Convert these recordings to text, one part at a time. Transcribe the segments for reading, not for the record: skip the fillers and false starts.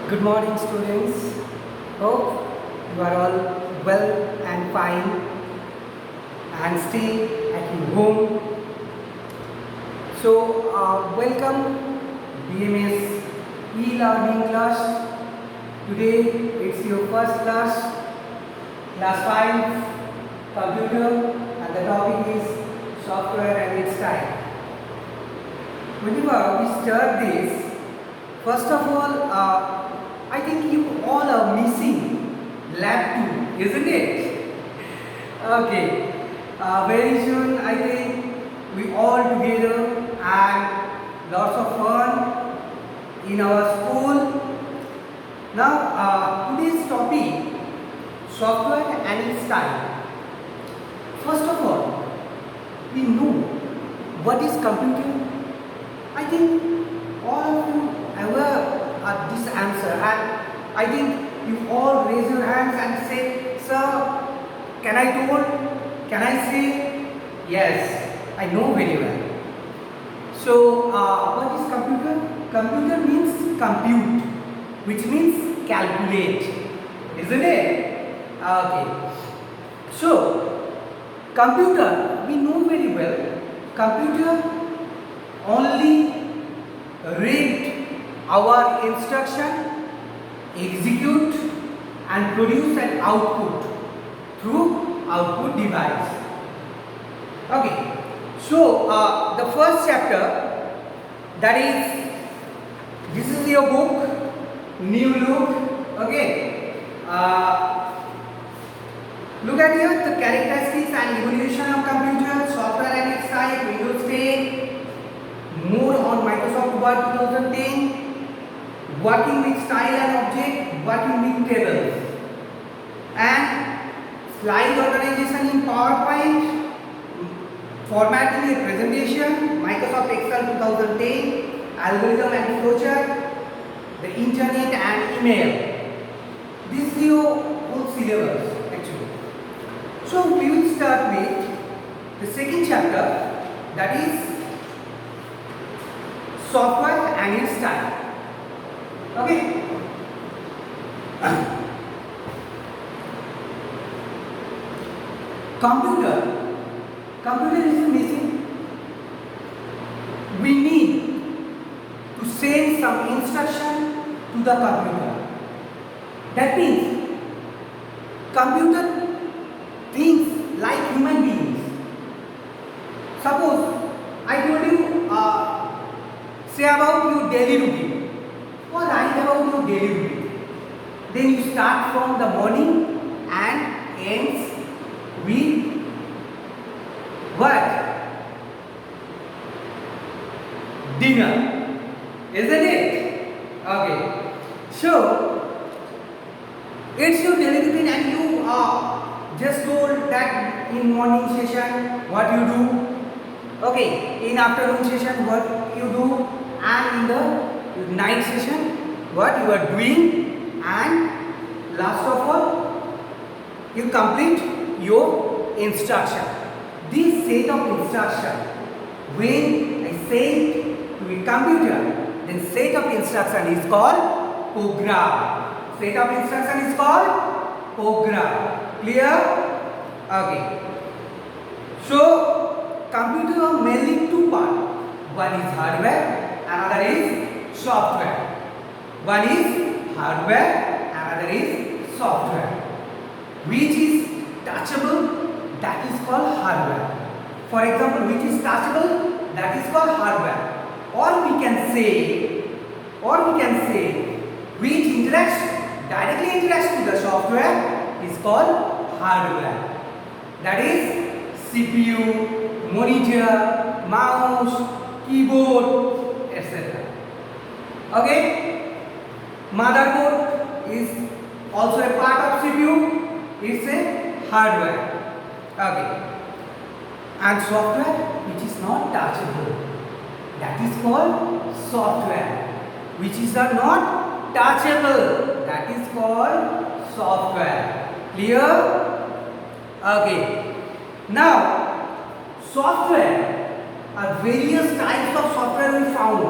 Good morning, students. Hope you are all well and fine and stay at your home. So, welcome BMS e-learning class. Today it's your first class, class 5, computer, and the topic is software and its type. Whenever we start this, first of all, I think you all are missing lab 2, isn't it? Okay. Very soon, I think we all together and lots of fun in our school. Now, today's topic, software and its type. First of all, we know what is computer. I think all of you aware of this answer, and I think you all raise your hands and say, "Sir, can I told? Can I say?" Yes, I know very well. So, what is computer? Computer means compute, which means calculate, isn't it? Okay. So, computer, we know very well. Computer only read our instruction, execute and produce an output through output device. Okay. So, the first chapter, that is, this is your book, new look. Okay. Look at here, the characteristics and evolution of computer, software and its type, Windows 10, more on Microsoft Word 2010, working with style and object, working with tables, and slide organization in PowerPoint, formatting a presentation, Microsoft Excel 2010, algorithm and flowchart, the internet and email. This is your whole syllabus actually. So we will start with the second chapter, that is software and its type. Okay. Computer is a machine. We need to send some instruction to the computer. That means computer thinks like human beings. Suppose I told you, say about your daily routine, or write about your daily routine. Then you start from the morning and ends with what? Dinner, isn't it? Okay. So it's your daily routine, and you just told that in morning session what you do. Okay, in afternoon session what you do, and in the night session what you are doing, and last of all you complete your instruction. This set of instruction, when I say to a computer, then set of instruction is called program. Set of instruction is called program. Clear? Okay. So computer are mainly two parts. One is hardware, another is software. One is hardware, another is software. Which is touchable, that is called hardware. For example, which is touchable, that is called hardware. Or we can say, which directly interacts to the software is called hardware. That is CPU, monitor, mouse, keyboard, etc. Okay? Motherboard is also a part of CPU. It's a hardware. Okay. And software, which is not touchable, that is called software. Which is not touchable, that is called software. Clear? Okay. Now, software are various types of software we found.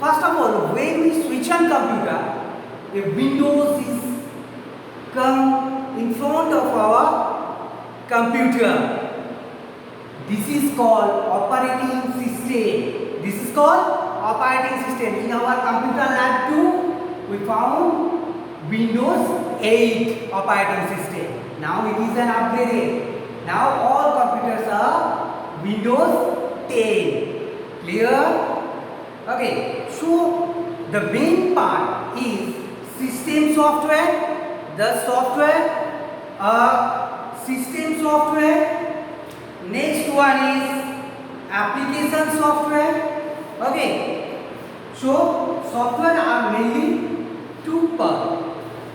First of all, when we switch on computer, a Windows is come in front of our computer. This is called operating system. This is called operating system. In our computer lab too, we found Windows 8 operating system. Now it is an upgrade. Now all computers are Windows 10. Clear? Okay. So the main part is system software. The software, system software. Next one is application software. Okay. So software are mainly two parts.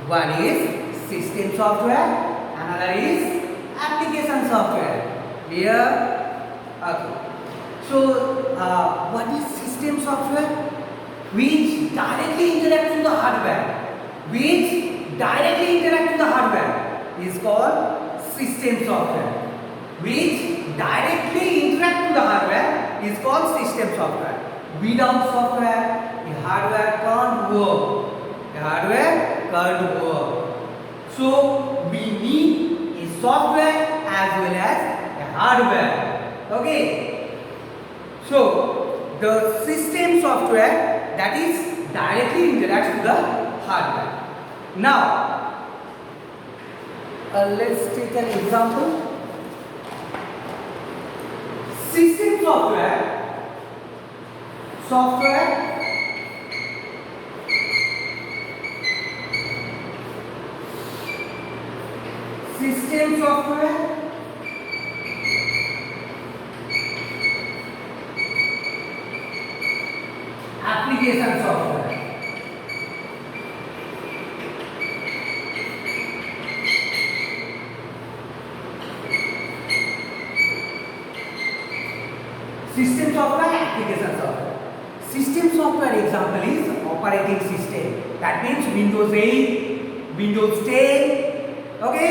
One is system software, another is application software. Clear? Okay. So what is system software? Which directly interacts with the hardware. Which directly interact with the hardware is called system software. Which directly interact with the hardware is called system software. Without software, the hardware can't work. The hardware can't work. So we need a software as well as a hardware. Okay. So the system software that is directly interacts with the hardware. Now, let's take an example. System software, system software, application software. System software, application software. System software example is operating system. That means Windows 8, Windows 10. Okay.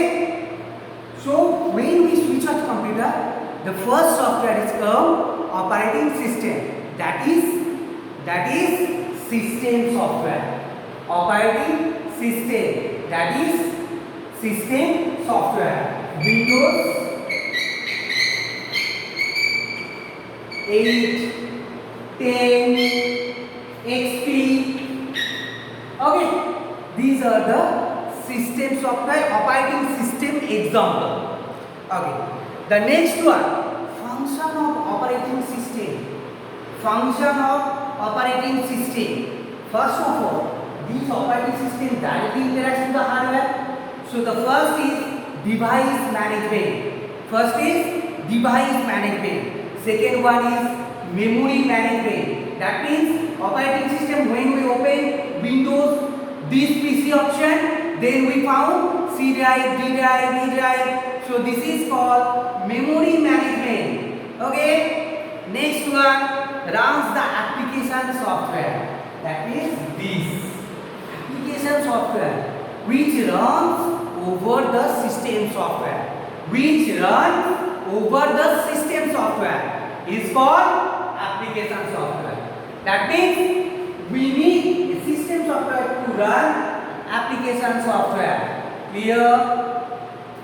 So when we switch on computer, the first software is called operating system. That is system software. Operating system. That is system software. Windows 8, 10, XP. Okay, these are the system software operating system example. Okay, the next one, function of operating system. Function of operating system. First of all, these operating system directly interacts with the hardware. So the first is device management. First is device management. Second one is memory management. That means operating system, when we open Windows, this PC option, then we found C drive, D drive, E drive. So this is called memory management. Okay. Next one, runs the application software. That is this application software which runs over the system software. Which runs over the system software is called application software. That means we need a system software to run application software. Clear?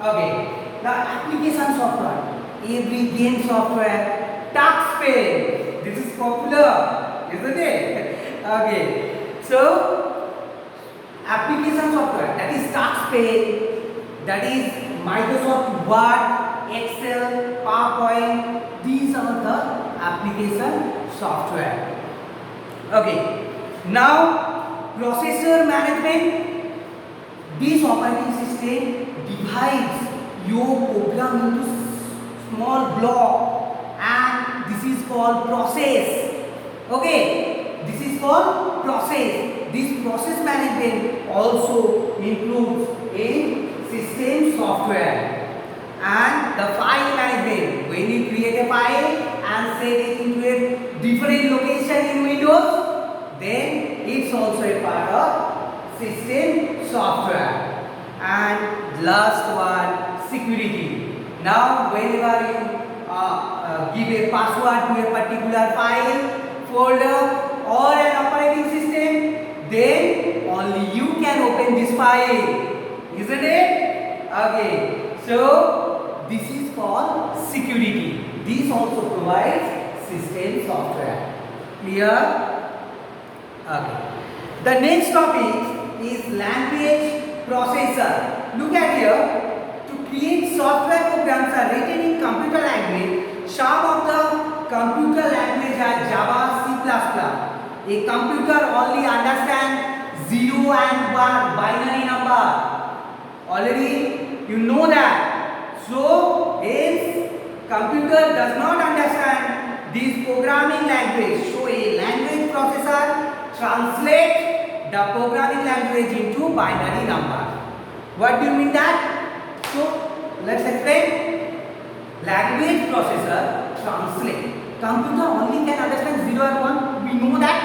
Okay. The application software, every game software, TuxPen. This is popular, isn't it? Okay. So application software, that is TuxPen, that is Microsoft Word, Excel, PowerPoint. These are the application software. Okay. Now processor management. This operating system divides your program into small block, and this is called process. Okay. This is called process. This process management also includes a system software. And the file management, when you create a file and save it into a different location in Windows, then it's also a part of system software. And last one, security. Now whenever you give a password to a particular file, folder or an operating system, then only you can open this file, isn't it? Okay, so this is called security. This also provides system software. Clear? Okay. The next topic is language processor. Look at here. To create software programs are written in computer language. Some of the computer language are Java, C++. A computer only understands 0 and 1 binary number. Already you know that. So if computer does not understand this programming language, so a language processor translates the programming language into binary number. What do you mean that? So let's explain. Language processor translate. Computer only can understand 0 and 1. We know that.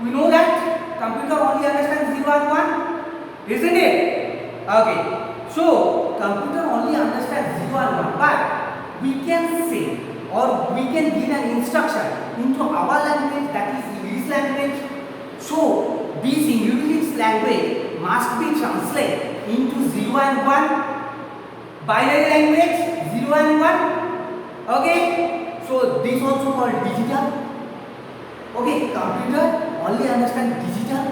We know that computer only understands 0 and 1, isn't it? Okay. So computer only understands 0 and 1, but we can say or we can give an instruction into our language, that is English language. So this English language must be translated into 0 and 1, binary language 0 and 1. Okay, so this also called digital. Okay, computer only understand digital.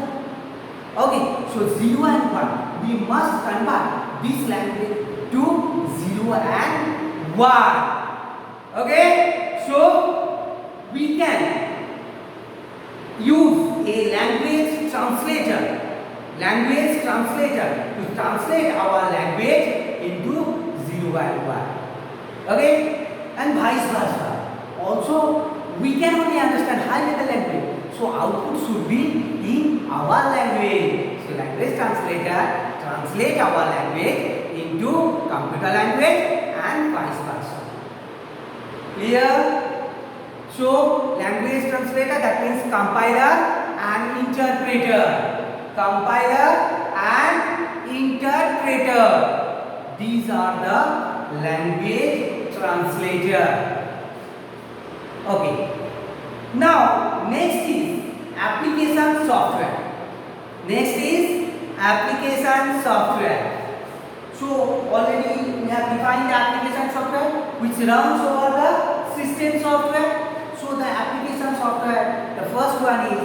Okay, so 0 and 1, we must convert this language to 0 and 1. Okay, so we can use a language translator to translate our language into 0 and 1. Okay, and vice versa. Also, we can only understand high level language, so output should be in our language. So language translator translate our language into computer language and vice versa. Clear? So language translator, that means compiler and interpreter. Compiler and interpreter. These are the language translator. Okay. Now next is application software. Next is application software. So already we have defined the application software which runs over the system software. So the application software, the first one is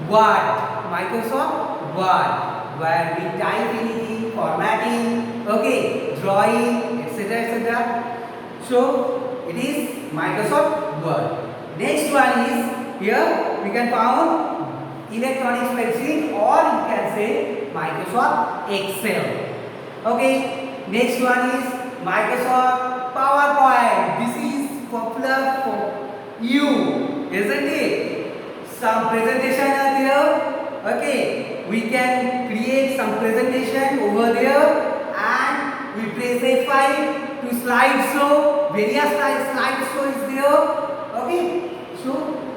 Word, Microsoft Word, where we type anything, formatting, okay, drawing, etc., etc. So it is Microsoft Word. Next one is here we can find electronic spreadsheet, or you can say Microsoft Excel. Okay. Next one is Microsoft PowerPoint. This is popular for you, isn't it? Some presentation are there. Okay, we can create some presentation over there, and we press F5 to slideshow. Various slideshow is there. Okay, so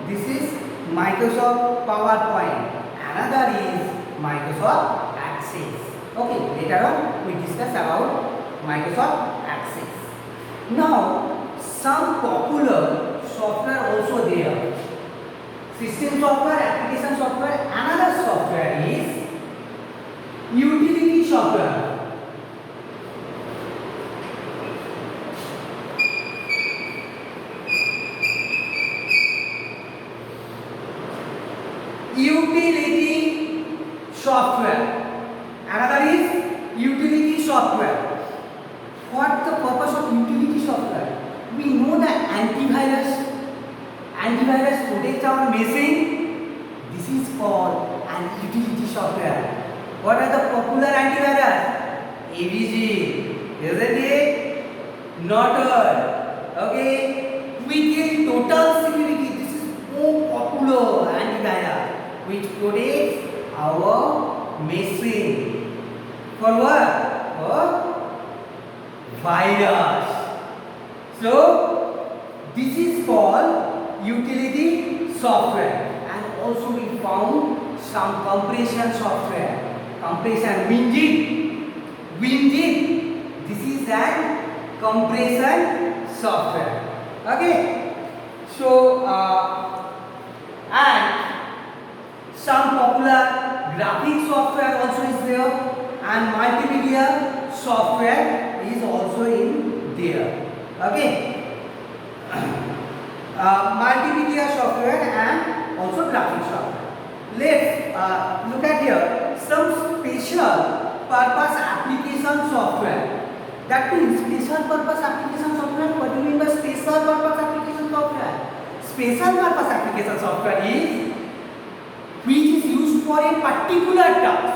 this is Microsoft PowerPoint. Another is Microsoft Access. Okay, later on we discuss about Microsoft Access. Now some popular software also there. System software, application software. Another software is utility software. Utility software. Another is utility software. What the purpose of utility software? We know that antivirus protects our machine. This is called an utility software. What are the popular antivirus? AVG, isn't it? Norton. Okay. Quick Total Security. This is more popular antivirus which protects our machine. For what? For virus. So this is called utility software. And also we found some compression software. Compression, WinZip. This is an compression software. Okay. So and some popular graphic software also is there, and multimedia software is also in there. Okay. Multimedia software and also graphic software. Let's look at here some special purpose application software. That means special purpose application software. What do you mean by special purpose application software? Special purpose application software is which is used for a particular task.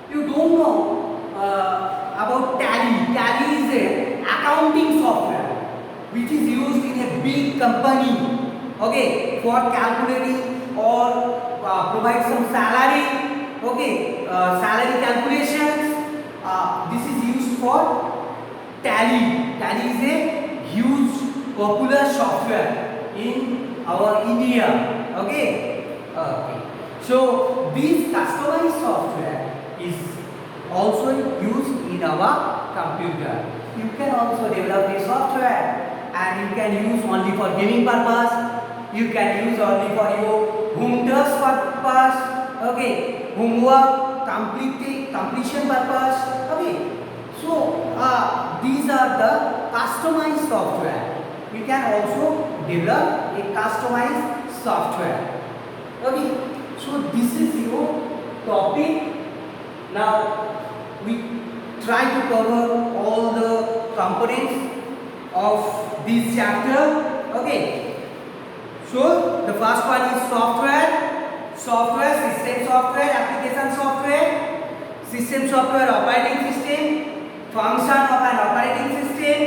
You don't know about Tally. Tally is a accounting software which is used in a big company, okay, for calculating or provide some salary, okay, salary calculations. This is used for Tally. Tally is a huge popular software in our India, okay. So this customized software is also used in our computer. You can also develop this software and you can use only for gaming purpose. You can use only for your home task purpose, okay, homework, completion purpose, okay. So these are the customized software. You can also develop a customized software, okay. So this is your topic. Now we try to cover all the components of this chapter, okay. So the first one is software, system software, application software, system software, operating system, function of an operating system,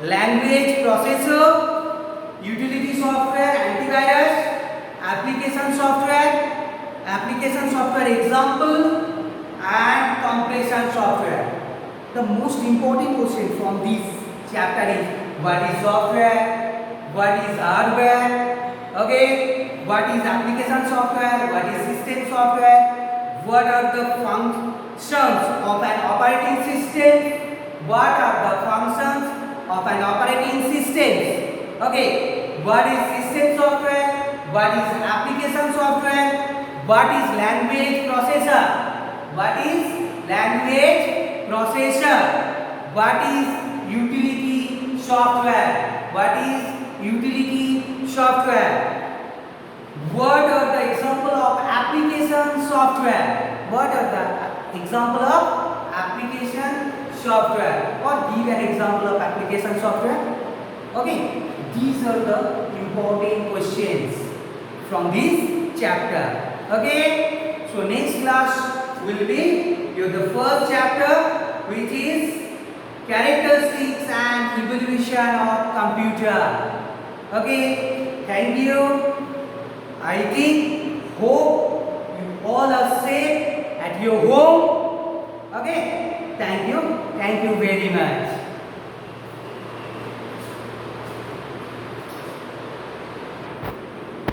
language processor, utility software, antivirus, application software example, and compression software. The most important question from this chapter is what is software, what is hardware, okay, what is application software, what is system software, what are the functions of an operating system, what are the functions of an operating system, okay, what is system software, what is application software, what is language processor, what is language processor, what is utility software, what is utility software, what are the example of application software, what are the example of application software, or give an example of application software, okay. These are the important questions from this chapter, okay. So next class will be the first chapter, which is characteristics and evolution of computer, okay. Thank you. I hope you all are safe at your home, okay. Thank you very much.